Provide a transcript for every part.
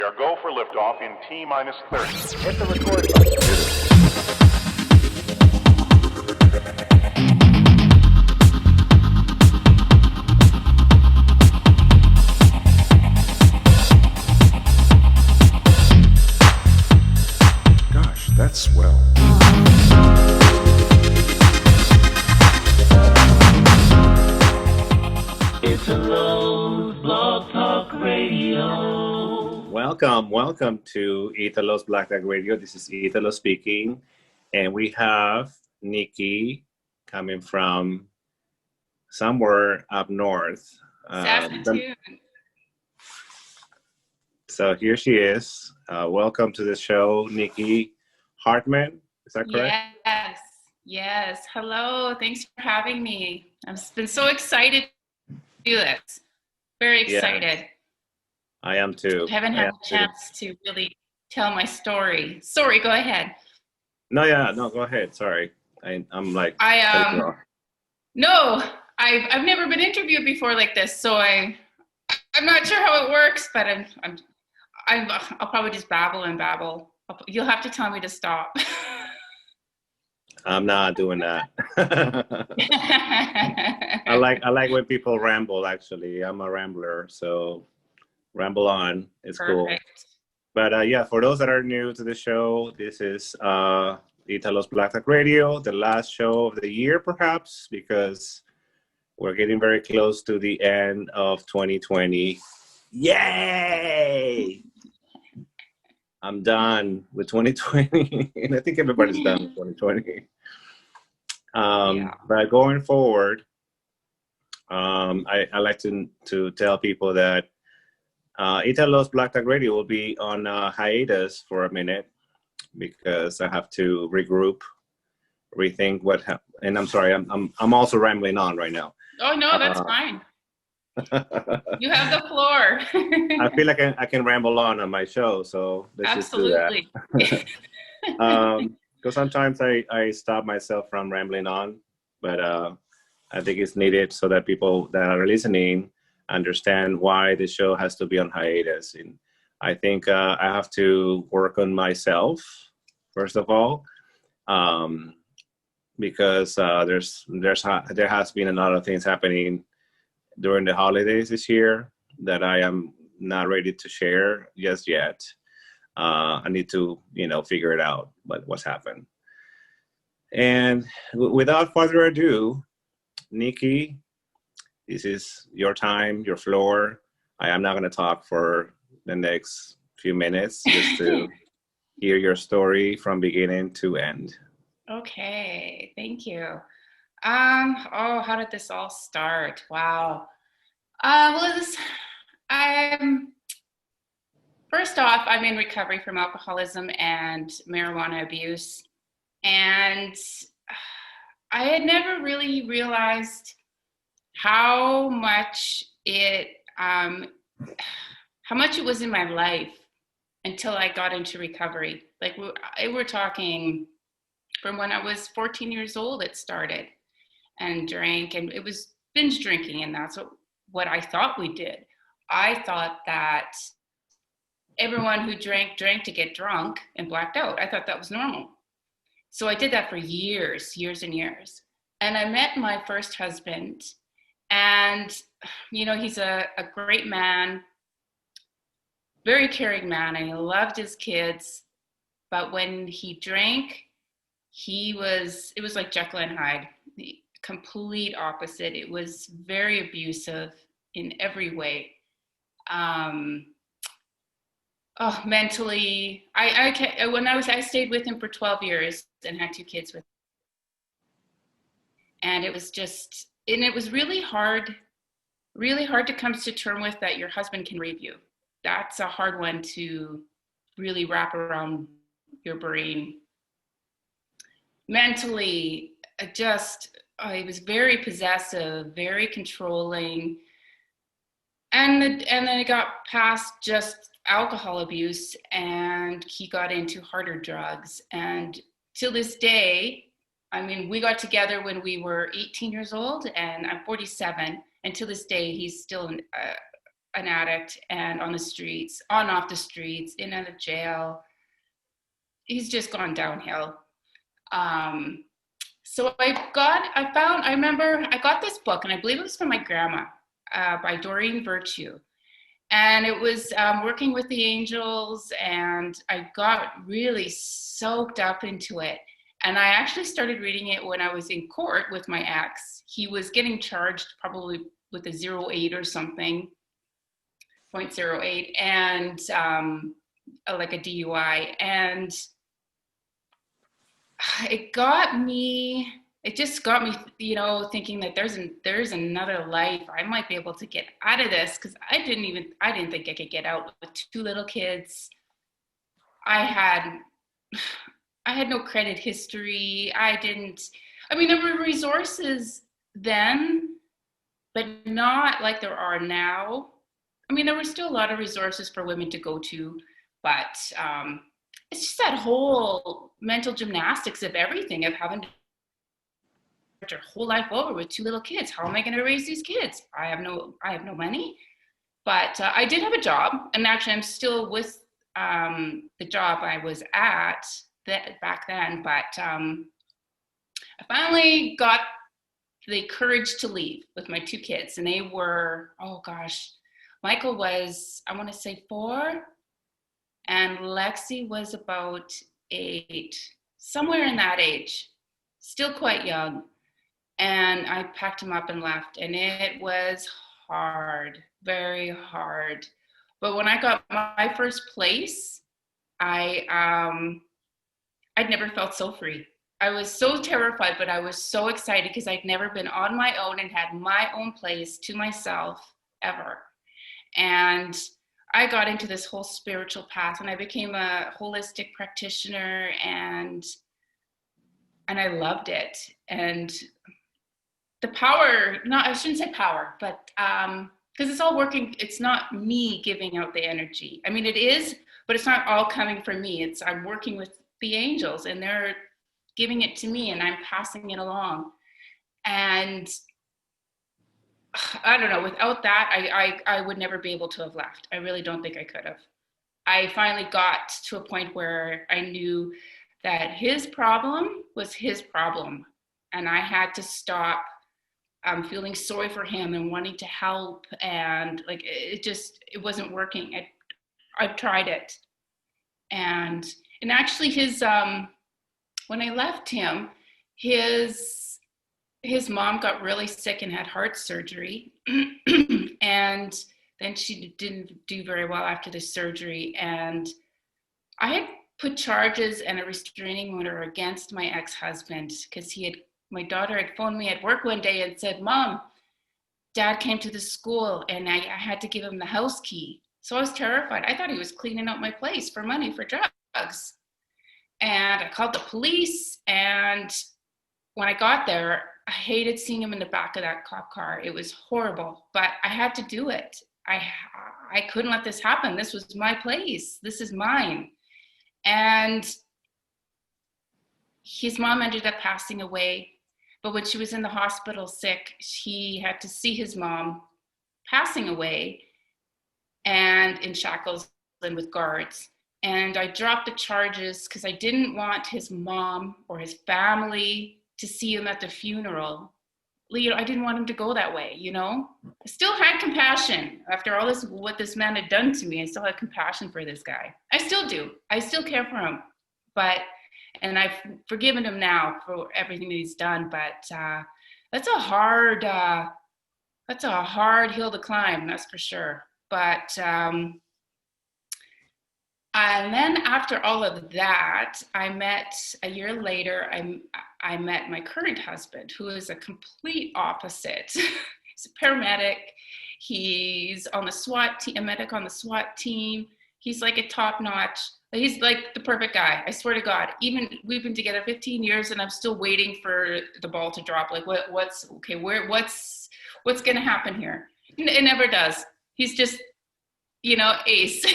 We are go for liftoff in T minus 30. Hit the record button. Gosh, that's swell. It's a Lowe's Blog Talk Radio. Welcome to Italo's Black Tag Radio. This is Italo speaking, and we have Nikki coming from somewhere up north. Saskatoon. So here she is. Welcome to the show, Nikki Hartmann. Is that correct? Yes. Hello. Thanks for having me. I've been so excited to do this. Very excited. Yeah, I am too. I haven't had a chance to really tell my story. Sorry, go ahead. No, go ahead. Sorry. I'm like... No, I've never been interviewed before like this, so I'm not sure how it works, but I'll probably just babble. You'll have to tell me to stop. I'm not doing that. I like when people ramble, actually. I'm a rambler, so ramble on. It's Perfect. Cool. But yeah, for those that are new to the show, this is Italo's Black Tag Radio, the last show of the year, perhaps, because we're getting very close to the end of 2020. Yay! I'm done with 2020, and I think everybody's done with 2020. But going forward, I like to tell people that Italo's Black Tag Radio will be on hiatus for a minute because I have to regroup, rethink what happened. And I'm sorry, I'm also rambling on right now. Oh no, that's fine. You have the floor. I feel like I can ramble on my show, so let's Absolutely. just do that. Because sometimes I stop myself from rambling on, but I think it's needed so that people that are listening understand why the show has to be on hiatus. And I think I have to work on myself, first of all, because there has been a lot of things happening during the holidays this year that I am not ready to share just yet. I need to, figure it out, what's happened. And without further ado, Nikki, this is your time, your floor. I am not going to talk for the next few minutes, just to hear your story from beginning to end. Okay, thank you. How did this all start? Wow. First off, I'm in recovery from alcoholism and marijuana abuse. And I had never really realized how much it was in my life until I got into recovery. Like we're talking from when I was 14 years old, it started, and drank, and it was binge drinking, and that's what I thought we did. I thought that everyone who drank to get drunk and blacked out. I thought that was normal. So I did that for years and years. And I met my first husband, and he's a great man, very caring man, and he loved his kids. But when he drank, it was like Jekyll and Hyde, the complete opposite. It was very abusive in every way. Mentally, I stayed with him for 12 years and had 2 kids with him. And it was really hard to come to terms with that your husband can rape you. That's a hard one to really wrap around your brain. Mentally, he was very possessive, very controlling. And then it got past just alcohol abuse, and he got into harder drugs. And till this day, we got together when we were 18 years old, and I'm 47. And to this day, he's still an addict and on the streets, on off the streets, in and out of jail. He's just gone downhill. So I remember I got this book, and I believe it was from my grandma, by Doreen Virtue. And it was working with the angels, and I got really soaked up into it. And I actually started reading it when I was in court with my ex. He was getting charged probably with a 08 or something, 0.08, and like a DUI. And it just got me, thinking that there's another life. I might be able to get out of this, because I didn't think I could get out with 2 little kids. I had no credit history. There were resources then, but not like there are now. There were still a lot of resources for women to go to, but it's just that whole mental gymnastics of everything, of having to start your whole life over with 2 little kids. How am I going to raise these kids? I have no money. But I did have a job, and actually I'm still with the job I was at back then. But I finally got the courage to leave with my 2 kids, and they were, oh gosh, Michael was, I want to say 4, and Lexi was about 8, somewhere in that age, still quite young. And I packed him up and left, and it was hard, very hard. But when I got my first place, I'd never felt so free. I was so terrified, but I was so excited, because I'd never been on my own and had my own place to myself ever. And I got into this whole spiritual path, and I became a holistic practitioner, and I loved it. And the power, I shouldn't say power, but because it's all working, it's not me giving out the energy. It is, but it's not all coming from me. I'm working with the angels, and they're giving it to me, and I'm passing it along. And I don't know, without that, I would never be able to have left. I really don't think I could have. I finally got to a point where I knew that his problem was his problem, and I had to stop feeling sorry for him and wanting to help, and it wasn't working. I've tried it, and actually when I left him, his mom got really sick and had heart surgery, and then she didn't do very well after the surgery, and I had put charges and a restraining order against my ex-husband, because my daughter had phoned me at work one day and said, "Mom, Dad came to the school and I had to give him the house key." So I was terrified. I thought he was cleaning out my place for money for drugs. And I called the police, and when I got there, I hated seeing him in the back of that cop car. It was horrible, but I had to do it. I couldn't let this happen. This was my place. This is mine. And his mom ended up passing away. But when she was in the hospital sick, he had to see his mom passing away, and in shackles and with guards. And I dropped the charges because I didn't want his mom or his family to see him at the funeral. I didn't want him to go that way, I still had compassion after all this, what this man had done to me. I still had compassion for this guy. I still do. I still care for him. And I've forgiven him now for everything that he's done. But that's a hard hill to climb, that's for sure. But and then after all of that, a year later, I met my current husband, who is a complete opposite. He's a paramedic. He's on the SWAT team, a medic on the SWAT team. He's like a top-notch. He's like the perfect guy. I swear to God. Even we've been together 15 years, and I'm still waiting for the ball to drop. Like, what's going to happen here? It never does. He's just, ace.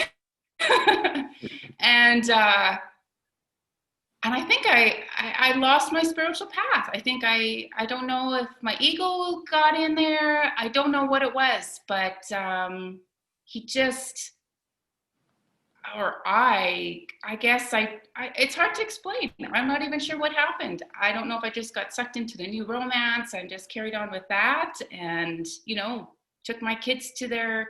And I think I lost my spiritual path. I think I don't know if my ego got in there. I don't know what it was, but he just, or I guess it's hard to explain. I'm not even sure what happened. I don't know if I just got sucked into the new romance and just carried on with that, and, took my kids to their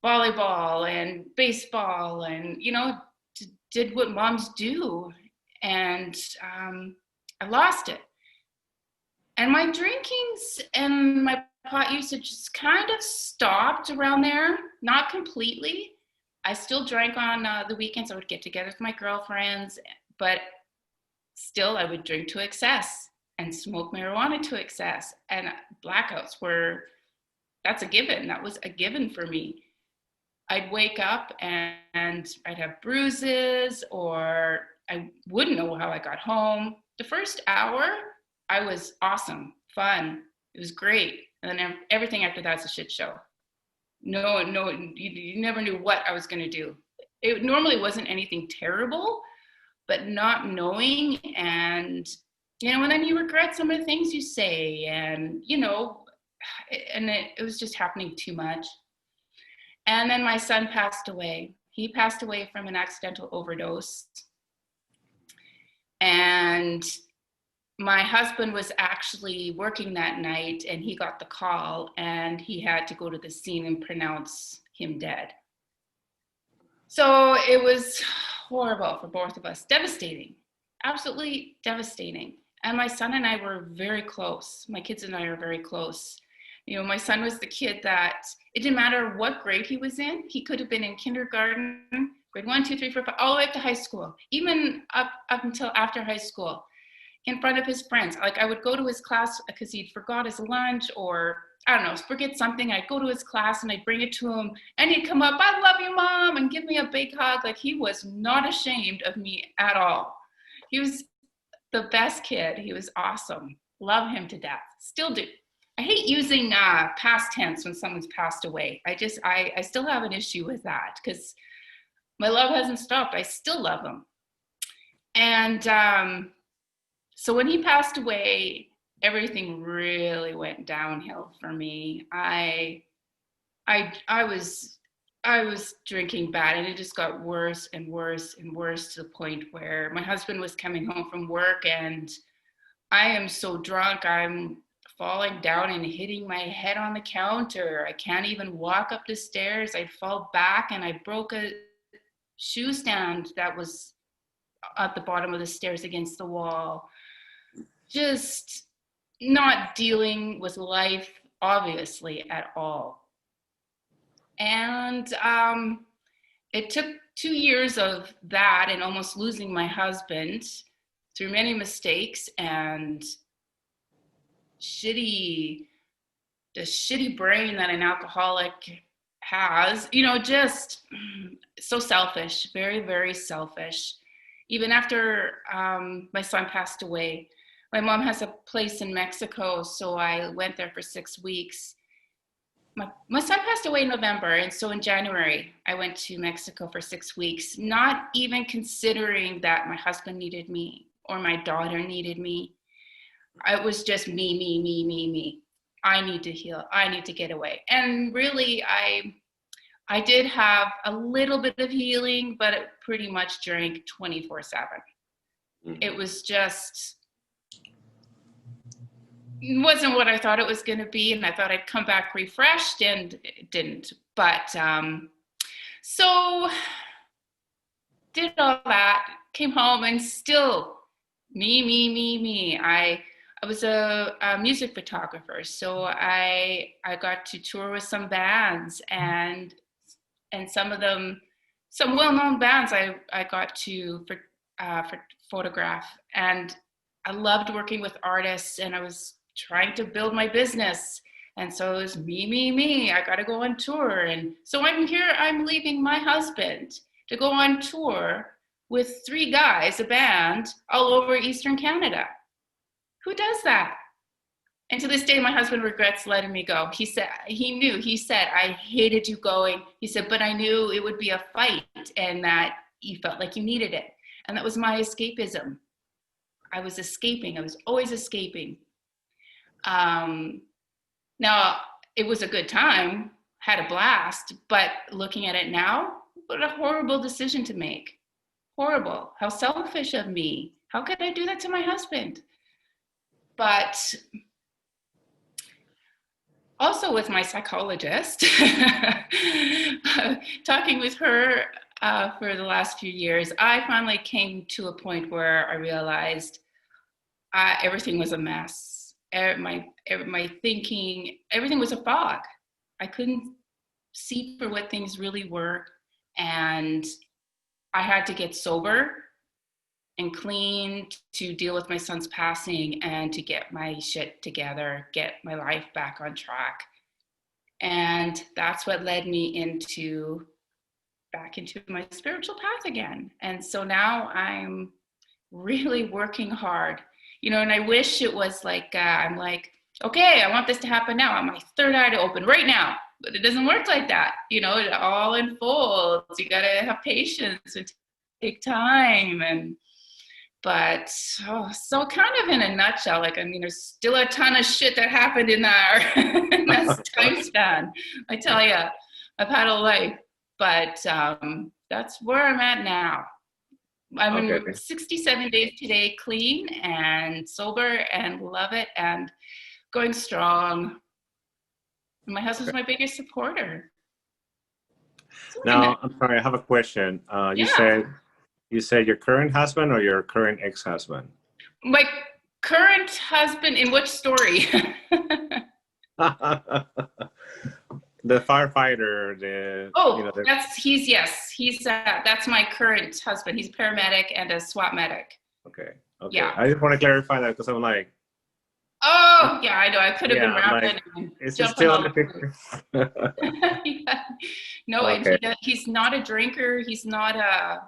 volleyball and baseball and, did what moms do. And I lost it. And my drinkings and my pot usage just kind of stopped around there, not completely. I still drank on the weekends. I would get together with my girlfriends, but still I would drink to excess and smoke marijuana to excess. And blackouts that's a given. That was a given for me. I'd wake up and I'd have bruises, or I wouldn't know how I got home. The first hour, I was awesome, fun. It was great. And then everything after that's a shit show. No, you never knew what I was going to do. It normally wasn't anything terrible, but not knowing, and, and then you regret some of the things you say, and, and it was just happening too much. And then my son passed away. He passed away from an accidental overdose. And my husband was actually working that night, and he got the call, and he had to go to the scene and pronounce him dead. So it was horrible for both of us, devastating, absolutely devastating. And my son and I were very close. My kids and I are very close. My son was the kid that it didn't matter what grade he was in. He could have been in kindergarten, grade 1, 2, 3, 4, 5, all the way up to high school, even up until after high school, in front of his friends. Like, I would go to his class because he'd forgot his lunch, or I don't know, forget something. I'd go to his class and I'd bring it to him, and he'd come up, "I love you, Mom," and give me a big hug. Like, he was not ashamed of me at all. He was the best kid. He was awesome. Love him to death. Still do. I hate using past tense when someone's passed away. I still have an issue with that, because my love hasn't stopped. I still love him. And so when he passed away, everything really went downhill for me. I was drinking bad, and it just got worse and worse and worse, to the point where my husband was coming home from work, and I am so drunk, I'm falling down and hitting my head on the counter. I can't even walk up the stairs. I'd fall back, and I broke a shoe stand that was at the bottom of the stairs against the wall. Just not dealing with life, obviously, at all. And it took 2 years of that, and almost losing my husband through many mistakes and the shitty brain that an alcoholic has, just so selfish, very, very selfish. Even after my son passed away, my mom has a place in Mexico, so I went there for 6 weeks. My son passed away in November, and so in January, I went to Mexico for 6 weeks, not even considering that my husband needed me or my daughter needed me. It was just me. I need to heal. I need to get away. And really, I did have a little bit of healing, but it pretty much drank 24/7. It was just, it wasn't what I thought it was going to be, and I thought I'd come back refreshed, and it didn't. But so did all that, came home, and still me. I was a music photographer, so I got to tour with some bands, and some of them, some well-known bands I got to photograph, and I loved working with artists, and I was trying to build my business, and so it was me. I got to go on tour, and so I'm leaving my husband to go on tour with 3 guys, a band, all over Eastern Canada. Who does that? And to this day, my husband regrets letting me go. He said, "I hated you going." He said, "But I knew it would be a fight, and that you felt like you needed it." And that was my escapism. I was escaping. I was always escaping. Now, it was a good time. had a blast, but looking at it now, what a horrible decision to make. Horrible. How selfish of me. How could I do that to my husband? But also with my psychologist, talking with her for the last few years, I finally came to a point where I realized everything was a mess. My thinking, everything was a fog. I couldn't see for what things really were. And I had to get sober and clean to deal with my son's passing and to get my shit together, get my life back on track. And that's what led me back into my spiritual path again. And so now I'm really working hard, and I wish it was like, I'm like, okay, I want this to happen now. I want my third eye to open right now. But it doesn't work like that. It all unfolds. You got to have patience and take time. But so kind of in a nutshell, there's still a ton of shit that happened in that, in that time span. I tell you, I've had a life, but that's where I'm at now. I'm in 67 days today, clean and sober and love it and going strong. My husband's my biggest supporter. Now, I'm sorry, I have a question. You said your current husband or your current ex-husband? My current husband, in which story? The firefighter, that's my current husband. He's a paramedic and a SWAT medic. Okay. Yeah. I just want to clarify that because I'm like, oh yeah, I know. I could have been rapping. Like, is he still in the picture? Yeah. No, okay. And he's not a drinker. He's not I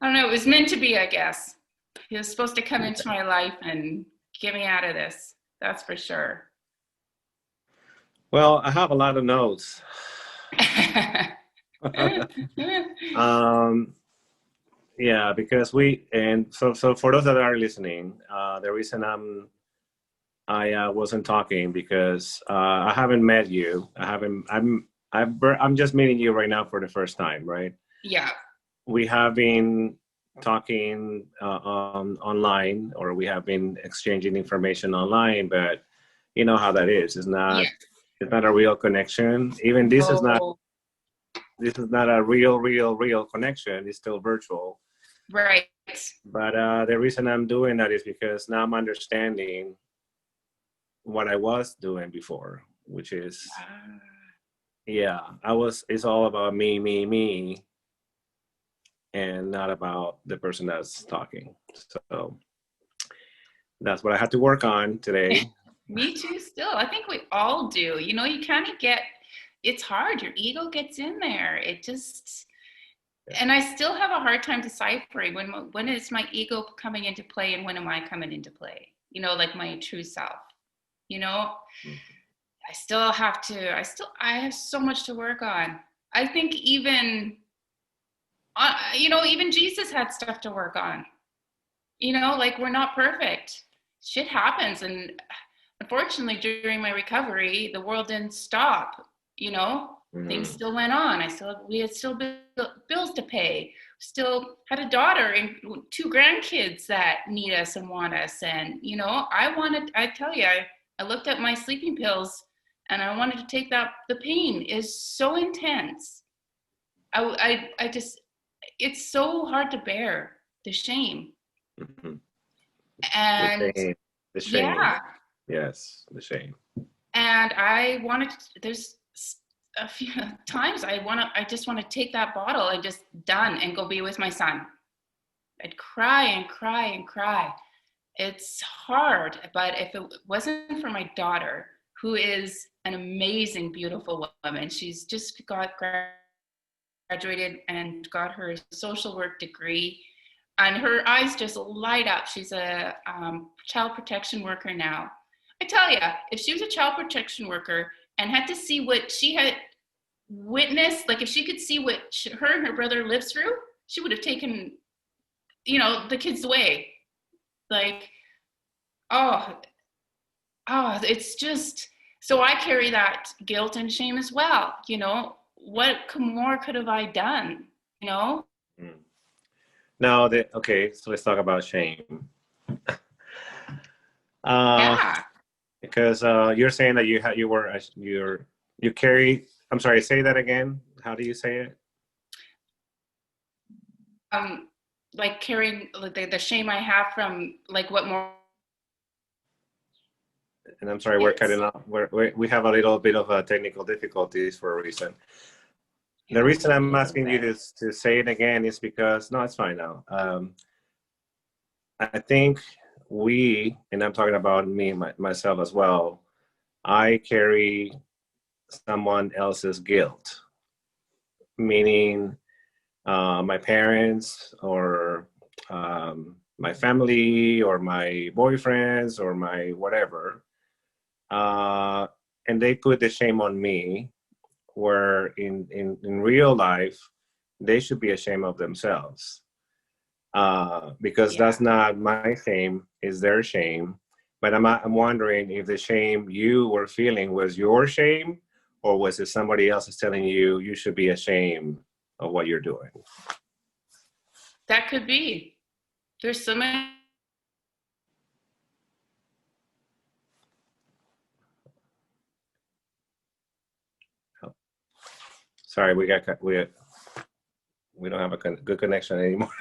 don't know. It was meant to be, I guess. He was supposed to come into my life and get me out of this. That's for sure. Well, I have a lot of notes. Yeah, because so for those that are listening, the reason I wasn't talking because I haven't met you. I'm just meeting you right now for the first time, right? Yeah. We have been talking online, or we have been exchanging information online, but you know how that is. It's not a real connection. Even this is not a real connection. It's still virtual. Right. But the reason I'm doing that is because now I'm understanding what I was doing before, which is, it's all about me, and not about the person that's talking. So that's what I had to work on today. Me too, still. I think we all do. You kind of it's hard. Your ego gets in there. It just, and I still have a hard time deciphering when is my ego coming into play and when am I coming into play? Like my true self. Mm-hmm. I have so much to work on. I think even Jesus had stuff to work on. We're not perfect. Shit happens. And unfortunately, during my recovery, the world didn't stop. Things still went on. We had still bills to pay. Still had a daughter and 2 grandkids that need us and want us. And, I tell you, I looked at my sleeping pills and I wanted to take the pain is so intense. I just, it's so hard to bear, the shame. Mm-hmm. And the shame. Yeah. Yes, the shame. And there's a few times I just want to take that bottle and just done and go be with my son. I'd cry and cry and cry. It's hard, but if it wasn't for my daughter, who is an amazing, beautiful woman, she's just graduated and got her social work degree, and her eyes just light up. She's a child protection worker now. I tell you, if she was a child protection worker and had to see what she had witnessed, like if she could see what her and her brother lived through, she would have taken, the kids away. Like, it's just, So I carry that guilt and shame as well. You know, what more could have I done? You know? Mm. Now, okay, so let's talk about shame. Yeah. Because you're saying that you carry. I'm sorry. Say that again. How do you say it? Like carrying like the shame I have from like what more And I'm sorry, we're kids. cutting off. We have a little bit of technical difficulties for a reason. The reason I'm A little asking you bit. to say it again is because no, it's fine now. I think and I'm talking about me myself as well. I carry someone else's guilt, meaning my parents or my family or my boyfriends or my whatever, and they put the shame on me. Where in real life, they should be ashamed of themselves, because Yeah. that's not my shame; is their shame. But I'm wondering if the shame you were feeling was your shame, or was it somebody else is telling you you should be ashamed of what you're doing? That could be. There's so many. Sorry, we don't have a good connection anymore.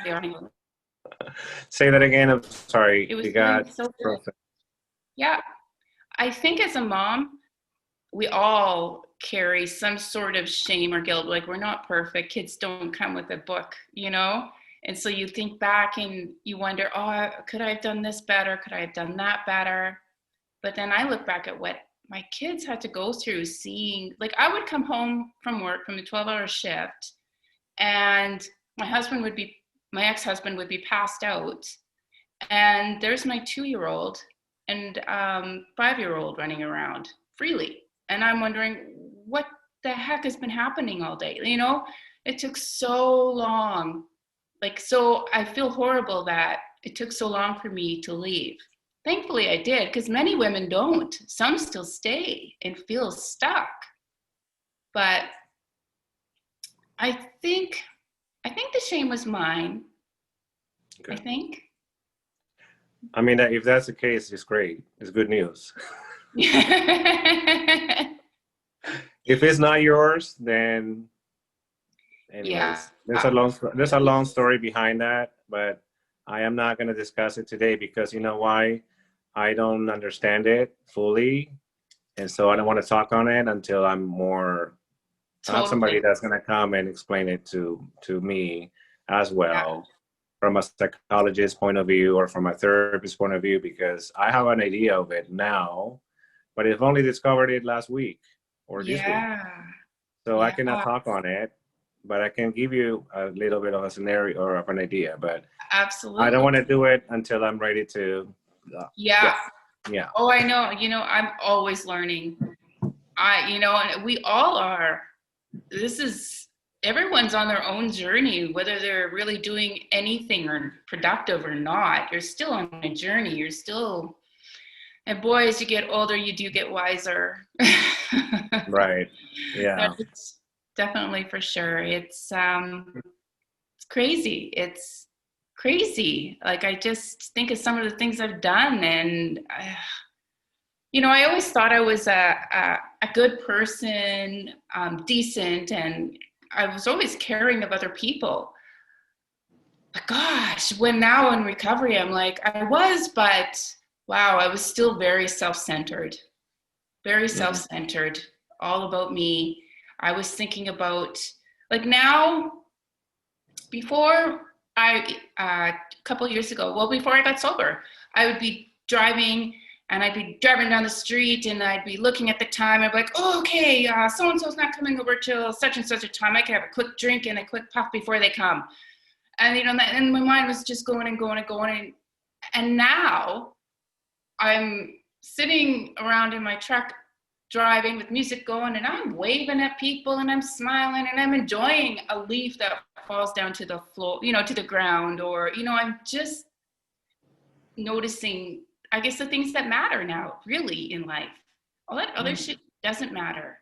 Say that again. I'm sorry. It was We going got. so good. Yeah. I think as a mom, we all carry some sort of shame or guilt. Like we're not perfect. Kids don't come with a book, you know? And so you think back and you wonder, oh, could I have done this better? Could I have done that better? But then I look back at what my kids had to go through seeing, like I would come home from work from a 12-hour shift and my ex-husband would be passed out. And there's my 2-year-old and 5-year-old running around freely. And I'm wondering what the heck has been happening all day? You know, it took so long. Like, so I feel horrible that it took so long for me to leave. Thankfully I did, because many women don't. Some still stay and feel stuck. But I think the shame was mine. Okay. I think. I mean, if that's the case, it's great. It's good news. If it's not yours, then anyways, Yeah. there's a long story behind that, but I am not going to discuss it today because you know why? I don't understand it fully, and so I don't want to talk on it until I have somebody Totally. that's going to come and explain it to me as Yeah. well, from a psychologist point of view or from a therapist point of view, because I have an idea of it now, but I've only discovered it last week or this week. Yeah. So I Yeah. cannot talk on it, but I can give you a little bit of a scenario or of an idea, but Absolutely. I don't want to do it until I'm ready to. Yeah. Yeah. Oh, I know. You know, I'm always learning. And we all are. Everyone's on their own journey, whether they're really doing anything or productive or not. You're still on a journey. And boy, as you get older, you do get wiser. Right. Yeah. It's definitely for sure. It's crazy. It's crazy. Like I just think of some of the things I've done, and I always thought I was a good person, decent, and I was always caring of other people. But gosh, now in recovery, I'm like, I was, but wow, I was still very self-centered, all about me. I was thinking about, like now, before a couple of years ago, well, before I got sober, I would be driving and I'd be driving down the street and I'd be looking at the time. I'd be like, oh, okay, so-and-so's not coming over till such and such a time. I can have a quick drink and a quick puff before they come. And, and my mind was just going and going and going. And now I'm sitting around in my truck driving with music going and I'm waving at people and I'm smiling and I'm enjoying a leaf that falls down to the floor, to the ground, or, I'm just noticing, I guess, the things that matter now really in life. All that other shit doesn't matter.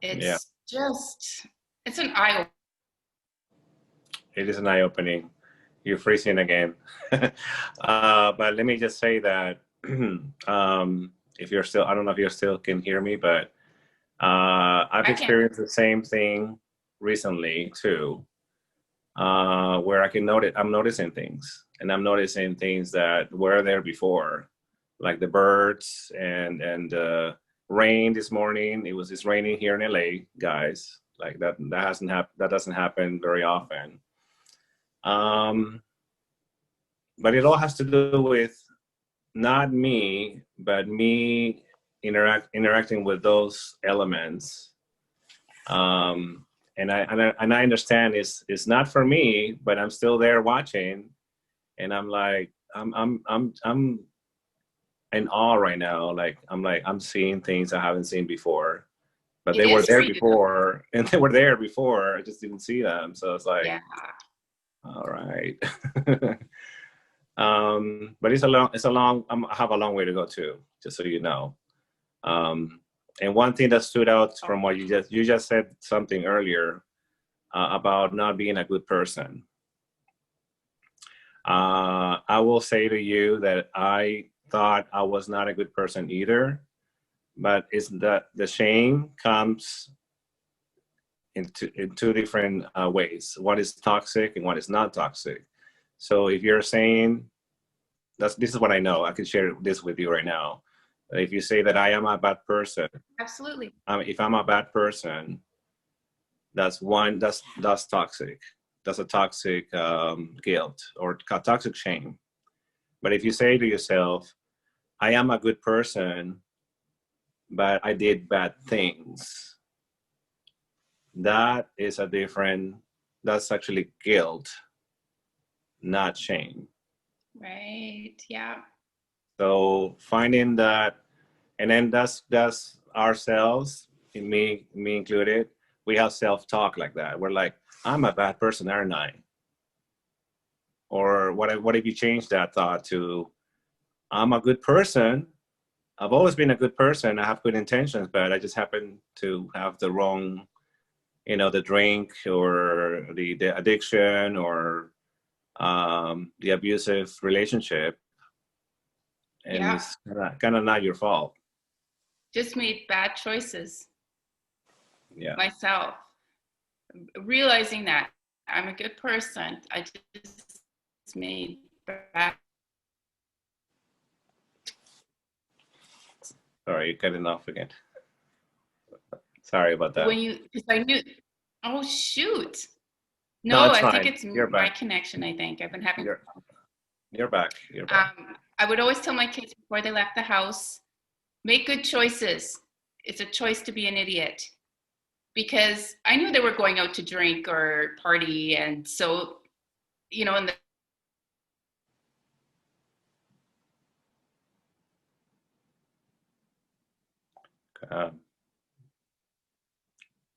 Yeah, It's just, it's an eye. it is an eye-opening. You're freezing again. But let me just say that if you're still, I don't know if you still can hear me, but I've I can. experienced the same thing recently too, where I'm noticing things, and I'm noticing things that were there before, like the birds and rain this morning. It's raining here in LA, guys. Like that doesn't happen very often. Um, but it all has to do with not me, but me interacting with those elements. Um, and I understand it's not for me, but I'm still there watching, and I'm like I'm in awe right now. I'm seeing things I haven't seen before, but It they were is for there you. before, and they were there before. I just didn't see them, so it's like, Yeah. all right. But I have a long way to go too, just so you know. And one thing that stood out from what you just said something earlier about not being a good person. I will say to you that I thought I was not a good person either, but it's that the shame comes in two different ways. One is toxic and one is not toxic. So if you're saying this is what I know, I can share this with you right now. If you say that I am a bad person, Absolutely. if I'm a bad person, that's toxic. That's a toxic guilt or toxic shame. But if you say to yourself, I am a good person, but I did bad things, that's actually guilt, not shame. Right. Yeah. So finding that, and then that's ourselves, me included. We have self-talk like that. We're like, I'm a bad person, aren't I? Or what if you change that thought to, I'm a good person. I've always been a good person. I have good intentions, but I just happen to have the wrong, the drink or the addiction or the abusive relationship, and Yeah. it's kind of not your fault. Just made bad choices Yeah. myself. Realizing that I'm a good person, I just made bad. Sorry, you're cutting off again. Sorry about that. Because I knew, oh shoot. No, No, it's I think fine. it's You're my back. connection. I think I've been having. You're back. You're back. I would always tell my kids before they left the house, make good choices. It's a choice to be an idiot. Because I knew they were going out to drink or party. And so, and the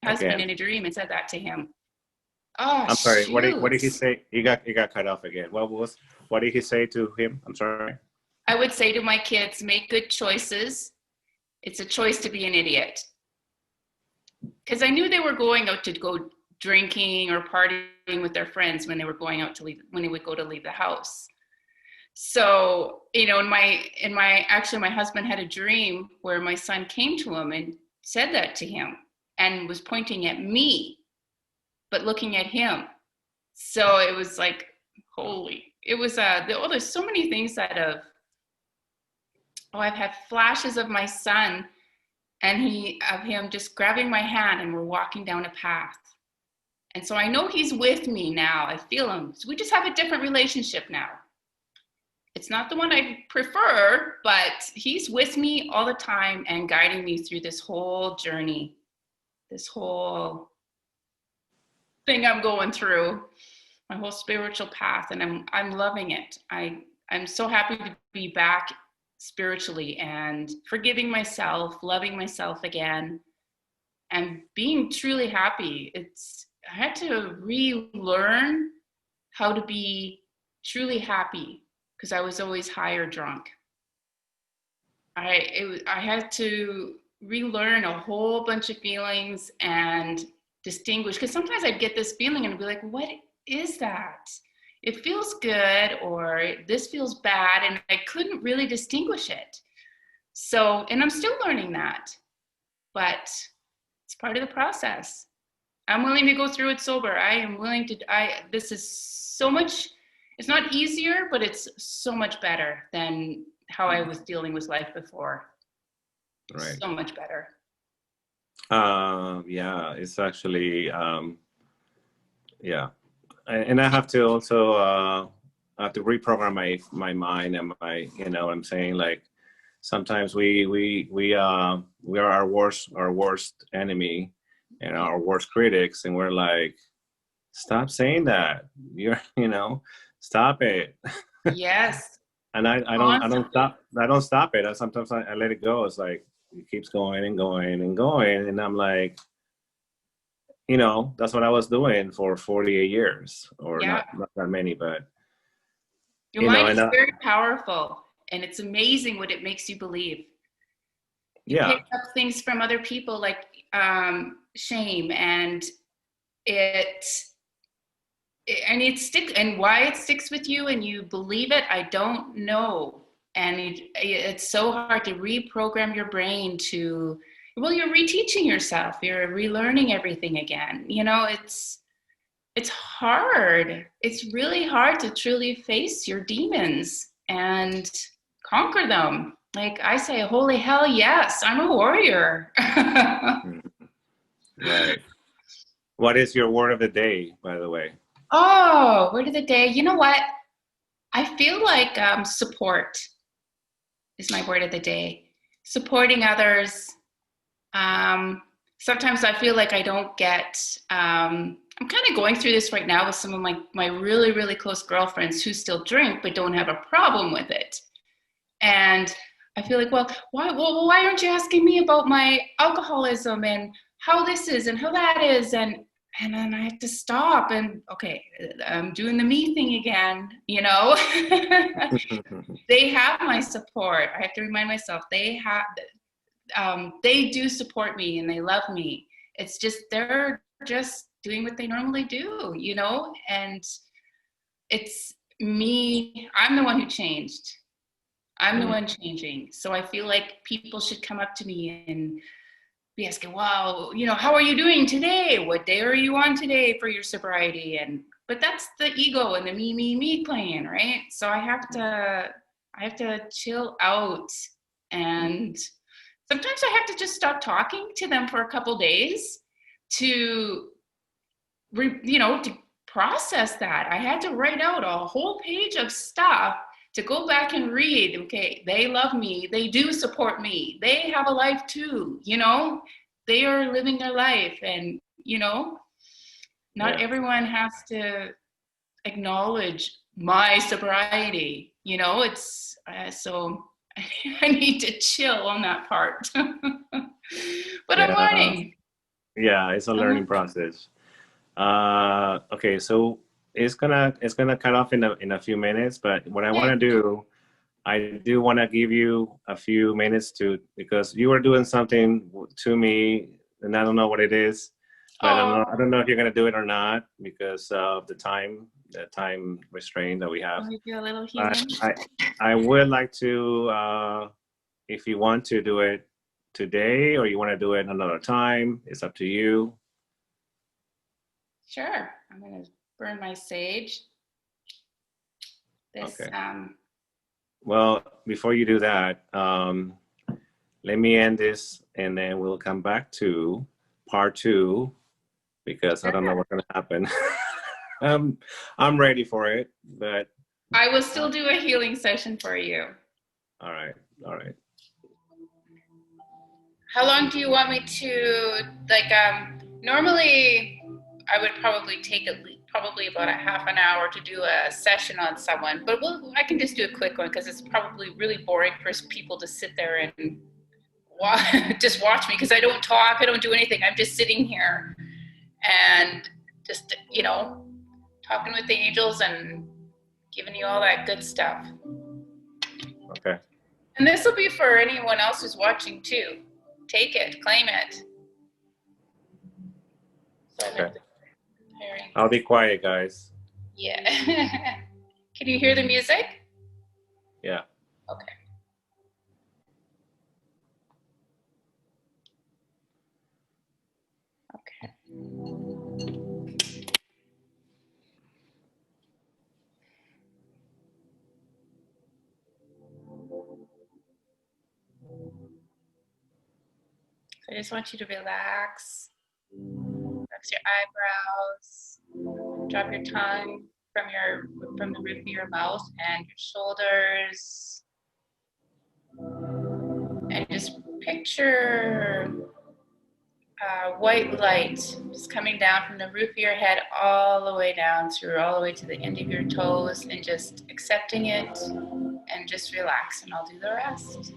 husband Again. in a dream and said that to him. Oh, I'm sorry. shoot. What did he say? You got cut off again. What did he say to him? I'm sorry. I would say to my kids, make good choices. It's a choice to be an idiot. Because I knew they were going out to go drinking or partying with their friends when they were going out to leave, when they would go to leave the house. So, actually my husband had a dream where my son came to him and said that to him and was pointing at me, but looking at him. So it was like, there's so many things that I've had flashes of my son and of him just grabbing my hand and we're walking down a path. And so I know he's with me now. I feel him. So we just have a different relationship now. It's not the one I prefer, but he's with me all the time and guiding me through this whole journey, this whole thing I'm going through, my whole spiritual path, and I'm loving it. I'm so happy to be back spiritually and forgiving myself, loving myself again, and being truly happy. I had to relearn how to be truly happy because I was always high or drunk. I had to relearn a whole bunch of feelings and distinguish, because sometimes I'd get this feeling and I'd be like, what is that? It feels good, or this feels bad, and I couldn't really distinguish it. So, and I'm still learning that, but it's part of the process. I'm willing to go through it sober. I am willing to, this is so much, it's not easier, but it's so much better than how I was dealing with life before. Right. So much better. Yeah, it's actually, yeah. And I have to also, I have to reprogram my mind and my, you know what I'm saying? Like, sometimes we are our worst enemy and our worst critics, and we're like, stop saying that. You're, you know, stop it. Yes. And I Constantly. don't stop it. Sometimes I let it go. It's like it keeps going and going and going, and I'm like, you know, that's what I was doing for 48 years, or Yeah. not that many, but Your you know, mind and is very powerful, and it's amazing what it makes you believe. You yeah, pick up things from other people, like shame, and it it sticks, and why it sticks with you and you believe it, I don't know. And it's so hard to reprogram your brain to, well, you're reteaching yourself, you're relearning everything again. You know, it's hard. It's really hard to truly face your demons and conquer them. Like I say, holy hell, yes, I'm a warrior. right. What is your word of the day, by the way? Oh, word of the day. You know what? I feel like support is my word of the day. Supporting others. Um, Sometimes I feel like I don't get, I'm kind of going through this right now with some of my really, really close girlfriends who still drink but don't have a problem with it. And I feel like, well, why aren't you asking me about my alcoholism and how this is and how that is? And then I have to stop and, okay, I'm doing the me thing again, you know? They have my support. I have to remind myself they do support me and they love me. It's just, they're just doing what they normally do, you know? And it's me, I'm the one who changed. I'm the one changing. So I feel like people should come up to me and be asking, wow, you know, how are you doing today? What day are you on today for your sobriety? But that's the ego and the me playing, right? So I have to chill out, and sometimes I have to just stop talking to them for a couple days to, to process that. I had to write out a whole page of stuff to go back and read. Okay, they love me. They do support me. They have a life too, you know? They are living their life, and, you know, not Yeah. everyone has to acknowledge my sobriety, you know? It's so I need to chill on that part. But I'm Yeah. learning. Yeah, it's a learning process. Okay, so it's gonna cut off in a few minutes, but what I want Okay. to do, I do want to give you a few minutes to, because you were doing something to me, and I don't know what it is, but Oh, I don't know if you're gonna do it or not because of the time restraint that we have. want to do a little I healing? I, I would like to, if you want to do it today or you want to do it another time, it's up to you. Sure. I'm going to burn my sage. This, Okay. Well, before you do that, let me end this and then we'll come back to part two because I don't know sure. what's going to happen. I'm ready for it, but I will uh, still do a healing session for you. all right. All right. How long do you want me to, like, normally I would probably take probably about a half an hour to do a session on someone, but I can just do a quick one because it's probably really boring for people to sit there and just watch me, because I don't talk, I don't do anything. I'm just sitting here and just, talking with the angels and giving you all that good stuff. Okay. And this will be for anyone else who's watching too. Take it, claim it. So Okay. hearing. I'll be quiet, guys. Yeah. Can you hear the music? Yeah. Okay. Okay. So I just want you to relax. Relax your eyebrows. Drop your tongue from the roof of your mouth and your shoulders. And just picture white light just coming down from the roof of your head all the way down through, all the way to the end of your toes, and just accepting it and just relax, and I'll do the rest.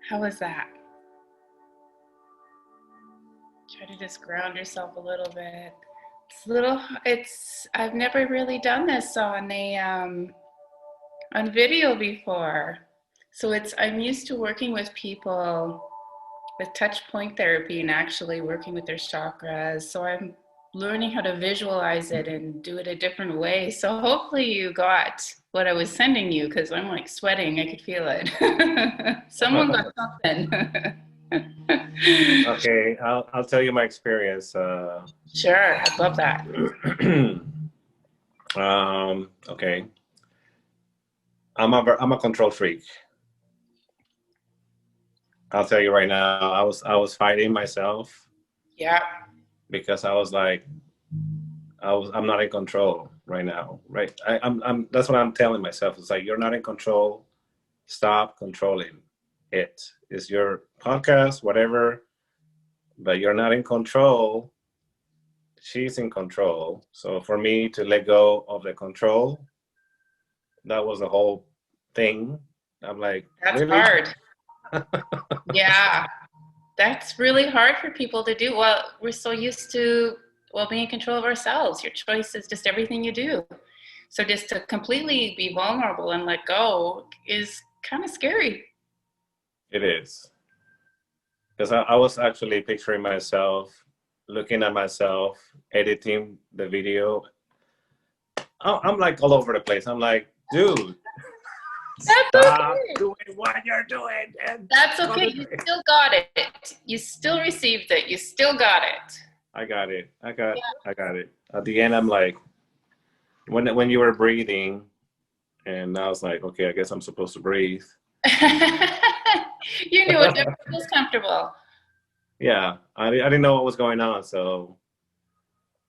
How was that? Try to just ground yourself a little bit. I've never really done this on video before. So I'm used to working with people with touch point therapy and actually working with their chakras. So I'm learning how to visualize it and do it a different way. So hopefully you got what I was sending you, because I'm like sweating. I could feel it. Someone got something. Okay, I'll tell you my experience. Sure, I'd love that. Okay, I'm a control freak. I'll tell you right now. I was fighting myself Yeah. because I was like, I'm not in control right now. Right? I'm. That's what I'm telling myself. It's like, you're not in control. Stop controlling it. It's your podcast, whatever, but you're not in control. She's in control. So for me to let go of the control, that was the whole thing. I'm like, That's really? hard. Yeah. That's really hard for people to do. Well, we're so used to, being in control of ourselves. Your choice is just everything you do. So just to completely be vulnerable and let go is kind of scary. It is. Because I was actually picturing myself, looking at myself, editing the video. I'm like all over the place. I'm like, dude, That's stop okay. doing what you're doing. And That's okay. You still got it. You still received it. You still got it. I got it. I got it. At the end, I'm like, when you were breathing, and I was like, okay, I guess I'm supposed to breathe. You knew it never feels comfortable. Yeah, I didn't know what was going on, so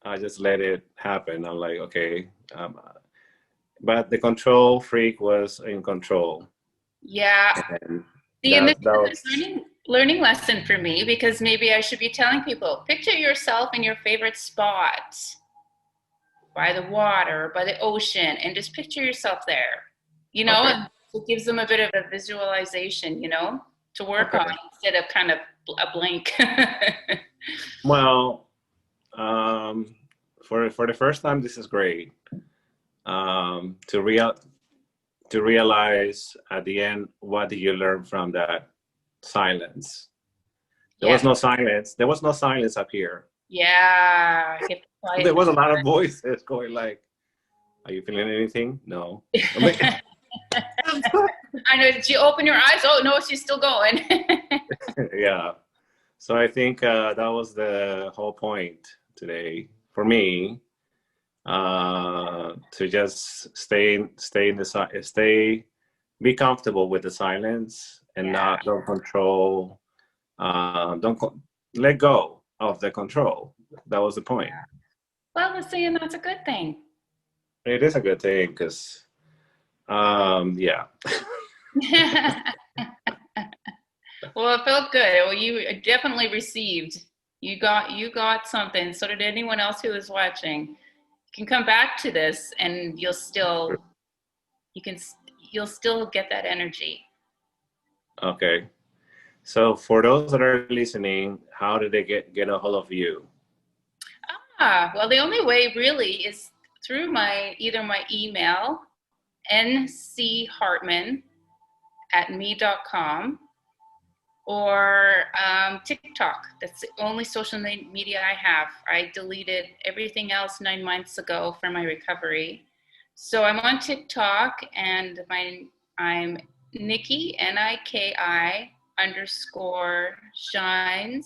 I just let it happen. I'm like, okay. But the control freak was in control. Yeah. And See, and this that is was, a learning lesson for me, because maybe I should be telling people, picture yourself in your favorite spot by the water, by the ocean, and just picture yourself there, okay. and it gives them a bit of a visualization, to work Okay. on instead of kind of a blank. Well, for the first time, this is great. To realize at the end, what did you learn from that silence? There was Yeah. no silence. There was no silence up here. Yeah. Get quiet. There was a lot of voices going like, "Are you feeling anything?" No. I'm like, I know. Did you open your eyes? Oh no, she's still going. yeah. So I think that was the whole point today for me, to just be comfortable with the silence and Yeah. don't control, let go of the control. That was the point. Well, let's see, and that's a good thing. It is a good thing because, yeah. Well, it felt good. Well, you definitely received. You got something. So did anyone else who was watching. You can come back to this, and you can you'll still get that energy. Okay. So for those that are listening, how did they get a hold of you? Well, the only way really is through either my email, nhartmann@me.com, or TikTok. That's the only social media I have. I deleted everything else 9 months ago for my recovery. So I'm on TikTok, and I'm Nikki, Niki _shines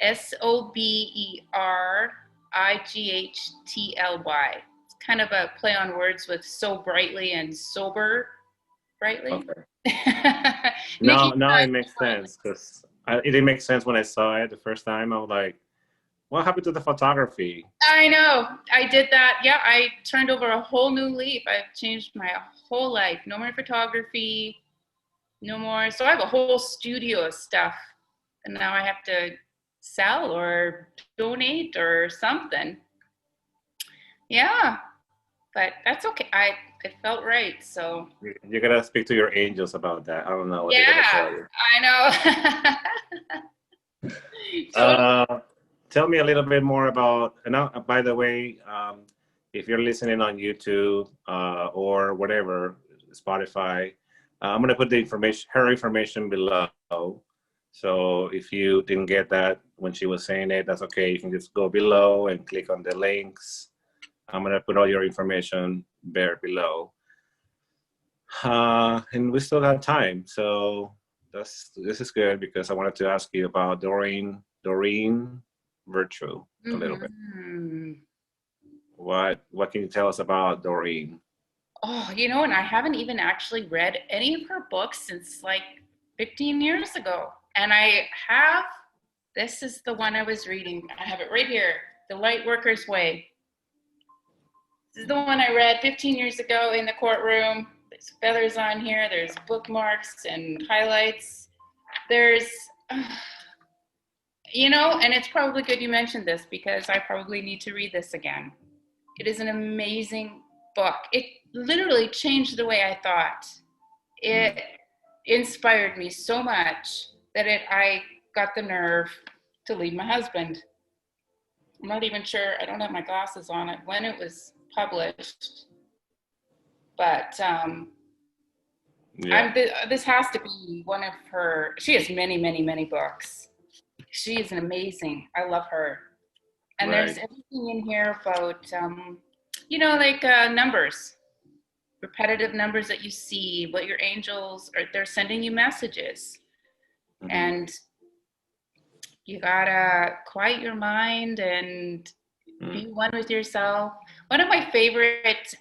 _SOBERIGHTLY. It's kind of a play on words with so brightly and sober brightly. Okay. Nikki, Now it makes sense because it didn't make sense when I saw it the first time. I was like, what happened to the photography? I know. I did that. Yeah, I turned over a whole new leaf. I've changed my whole life. No more photography. No more. So I have a whole studio of stuff, and now I have to sell or donate or something. Yeah. but that's okay. It felt right. So You gotta speak to your angels about that. I don't know what they're gonna yeah, tell you. I know. Totally. Tell me a little bit more about. And now, by the way, if you're listening on YouTube or whatever, Spotify, I'm gonna put the information, her information below. So if you didn't get that when she was saying it, that's okay. You can just go below and click on the links. I'm gonna put all your information there below. And we still have time, so this is good because I wanted to ask you about Doreen Virtue a little bit. Mhm. What can you tell us about Doreen? Oh, and I haven't even actually read any of her books since like 15 years ago. And this is the one I was reading. I have it right here, The Light Worker's Way. This is the one I read 15 years ago in the courtroom. There's feathers on here, there's bookmarks and highlights. There's, and it's probably good you mentioned this because I probably need to read this again. It is an amazing book. It literally changed the way I thought. It inspired me so much that I got the nerve to leave my husband. I'm not even sure, I don't have my glasses on it, when it was published. But this has to be one of her, she has many, many, many books. She is an amazing, I love her. And there's everything in here about, numbers, repetitive numbers that you see, what your angels are, they're sending you messages. Mm-hmm. And you gotta quiet your mind and be one with yourself. One of my favorite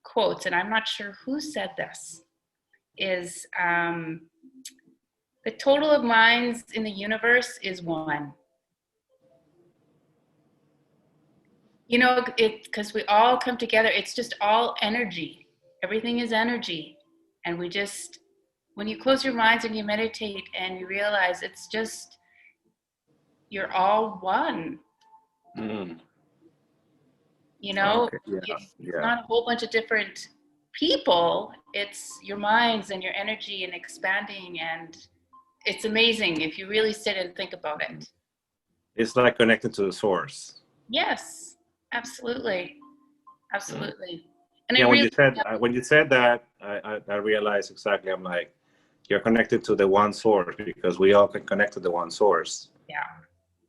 quotes, and I'm not sure who said this, is the total of minds in the universe is one. Because we all come together, it's just all energy. Everything is energy. And when you close your minds and you meditate and you realize it's just, you're all one. Mm. Okay. It's not a whole bunch of different people. It's your minds and your energy and expanding. And it's amazing if you really sit and think about it. It's like connected to the source. Yes, absolutely. Absolutely. And when you said that, I realized exactly. I'm like, you're connected to the one source because we all can connect to the one source. Yeah.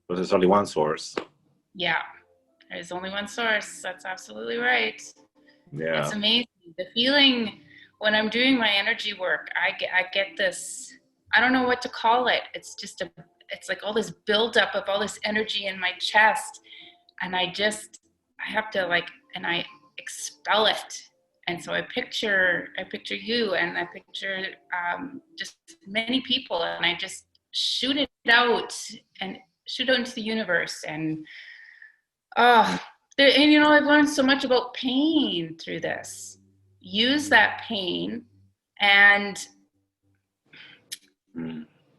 But there's only one source. Yeah. There's only one source. That's absolutely right. Yeah. It's amazing. The feeling when I'm doing my energy work, I get this, I don't know what to call it. It's just it's like all this buildup of all this energy in my chest. And I have to and I expel it. And so I picture you and I picture just many people and I just shoot it out into the universe. And I've learned so much about pain through this. Use that pain, and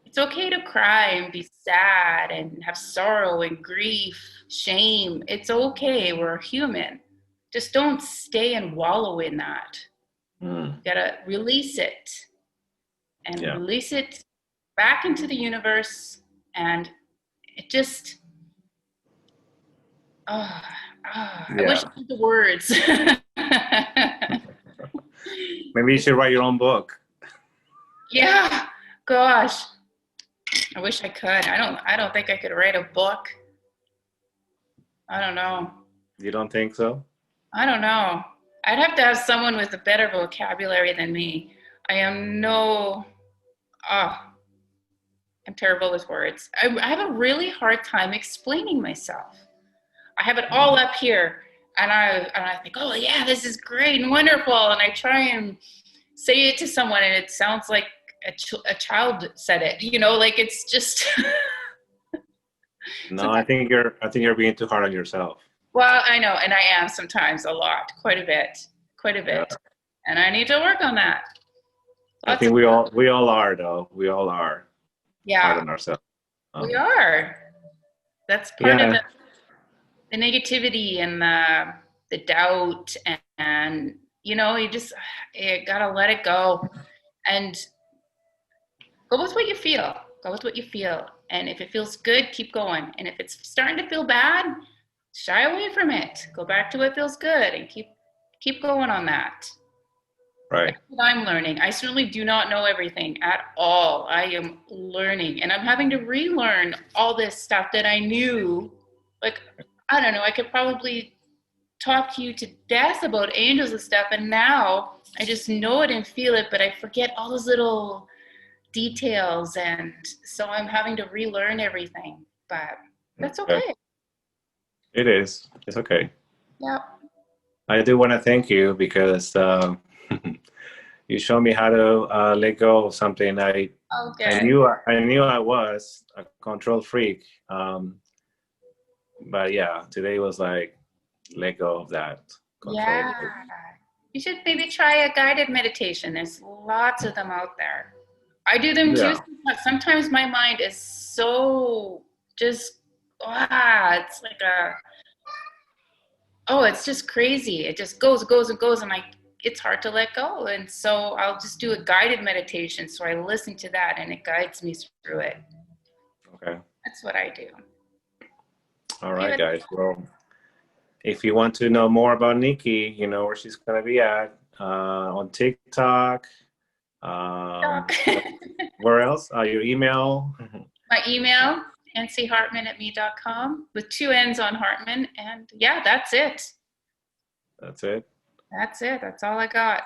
it's okay to cry and be sad and have sorrow and grief, shame. It's okay. We're human. Just don't stay and wallow in that. You gotta release it and release it back into the universe. And it just, I wish I had the words. Maybe you should write your own book. Yeah, gosh. I wish I could. I don't think I could write a book. I don't know. You don't think so? I don't know. I'd have to have someone with a better vocabulary than me. I'm terrible with words. I have a really hard time explaining myself. I have it all up here, and I think, oh yeah, this is great and wonderful, and I try and say it to someone, and it sounds like a child said it. It's just. No, I think you're being too hard on yourself. Well, I know, and I am sometimes a lot, quite a bit, yeah. And I need to work on that. I think we all are, though. We all are. Yeah. Hard on ourselves. We are. That's part of the negativity and the doubt, and you gotta let it go and go with what you feel. Go with what you feel. And if it feels good, keep going. And if it's starting to feel bad, shy away from it. Go back to what feels good and keep going on that. Right. That's what I'm learning. I certainly do not know everything at all. I am learning, and I'm having to relearn all this stuff that I knew. Like, I don't know, I could probably talk to you to death about angels and stuff, and now I just know it and feel it, but I forget all those little details, and so I'm having to relearn everything, but that's okay. It is. It's okay. Yeah. I do want to thank you because you showed me how to let go of something. I knew I was a control freak, but yeah, today was like let go of that control. Yeah. You should maybe try a guided meditation. There's lots of them out there. I do them too. Sometimes my mind is so just, it's like it's just crazy. It just goes and goes and goes, and it's hard to let go. And so I'll just do a guided meditation. So I listen to that, and it guides me through it. Okay. That's what I do. All right, guys. Well, if you want to know more about Nikki, you know where she's going to be at on TikTok. Where else? Your email? My email, nchartmann@me.com, with 2 N's on Hartmann. And yeah, that's it. That's it? That's it. That's all I got.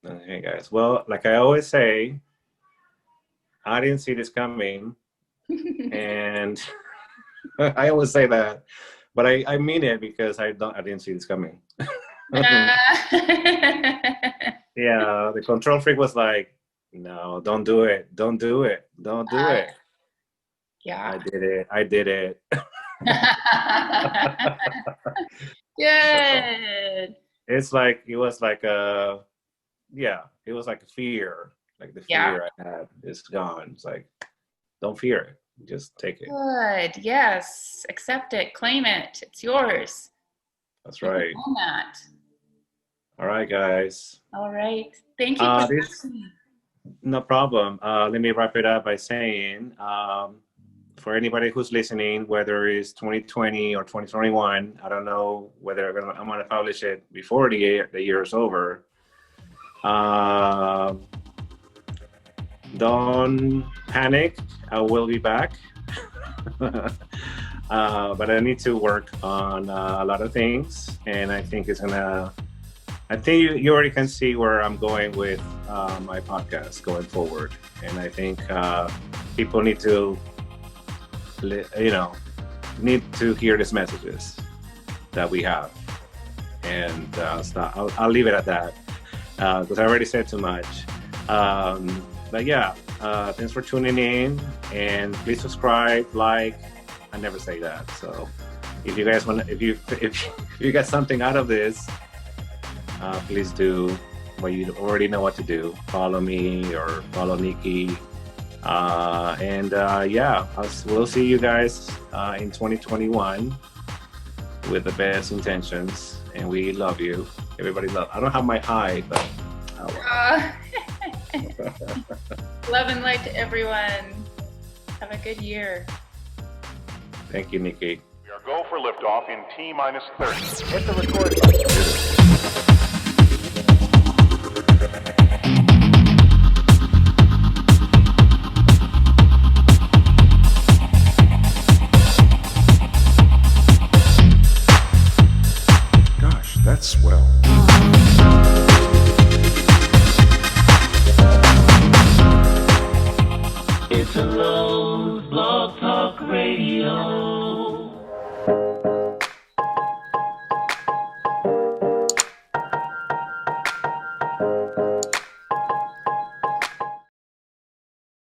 Okay, guys. Well, like I always say, I didn't see this coming. And I always say that. But I mean it because I didn't see this coming. Yeah, the control freak was like, no, don't do it. Don't do it. Don't do it. Yeah. I did it. Good. It was like a fear. Like the fear I had is gone. It's like, don't fear it. Just take it. Good. Yes. Accept it. Claim it. It's yours. That's right. Own that. All right, guys. All right. Thank you for listening. No problem. Let me wrap it up by saying, for anybody who's listening, whether it's 2020 or 2021, I don't know whether I'm going to publish it before the year is over. Don't panic. I will be back. But I need to work on a lot of things, and I think I think you already can see where I'm going with my podcast going forward. And I think people need to hear these messages that we have. And I'll leave it at that because I already said too much. But yeah, thanks for tuning in, and please subscribe, like. I never say that. So if you guys if you got something out of this, please do. Well, you already know what to do. Follow me or follow Nikki. We'll see you guys in 2021 with the best intentions. And we love you. Everybody love. I don't have my high, but love and light to everyone. Have a good year. Thank you, Nikki. We are go for liftoff in T-minus 30. Hit the record button. Gosh, that's swell.